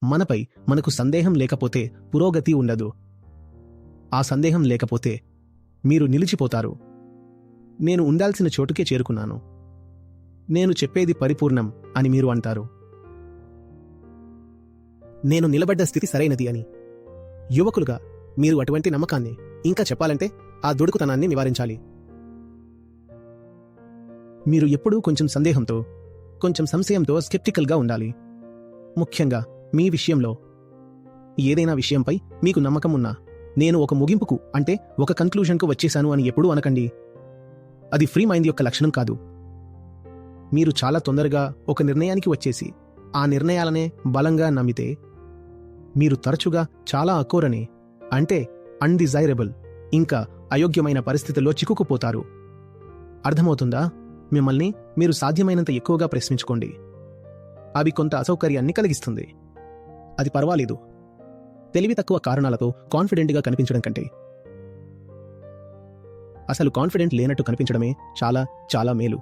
మనపై మనకు సందేహం లేకపోతే పురోగతి ఉండదు. ఆ సందేహం లేకపోతే మీరు నిలిచిపోతారు. నేను ఉండాల్సిన చోటుకే చేరుకున్నాను, నేను చెప్పేది పరిపూర్ణం అని మీరు అంటారు. నేను నిలబడ్డ స్థితి సరైనది అని. యువకులుగా మీరు అటువంటి నమ్మకాన్ని, ఇంకా చెప్పాలంటే ఆ దుడుకుతనాన్ని నివారించాలి. మీరు ఎప్పుడూ కొంచెం సందేహంతో, కొంచెం సంశయంతో స్కెప్టికల్గా ఉండాలి. ముఖ్యంగా మీ విషయంలో. ఏదైనా విషయంపై మీకు నమ్మకం ఉన్నా, నేను ఒక ముగింపుకు, అంటే ఒక కన్క్లూజన్కు వచ్చేశాను అని ఎప్పుడూ అనకండి. అది ఫ్రీ మైండ్ యొక్క లక్షణం కాదు. మీరు చాలా తొందరగా ఒక నిర్ణయానికి వచ్చేసి ఆ నిర్ణయాలనే బలంగా నమ్మితే మీరు తరచుగా చాలా అకోరని, అంటే అన్డిజైరబుల్, ఇంకా అయోగ్యమైన పరిస్థితుల్లో చిక్కుకుపోతారు. అర్థమవుతుందా? మిమ్మల్ని మీరు సాధ్యమైనంత ఎక్కువగా ప్రశ్నించుకోండి. అవి కొంత అసౌకర్యాన్ని కలిగిస్తుంది. అది పర్వాలేదు. తెలివి తక్కువ కారణాలతో కాన్ఫిడెంట్గా కనిపించడం కంటే అసలు కాన్ఫిడెంట్ లేనట్టు కనిపించడమే చాలా చాలా మేలు.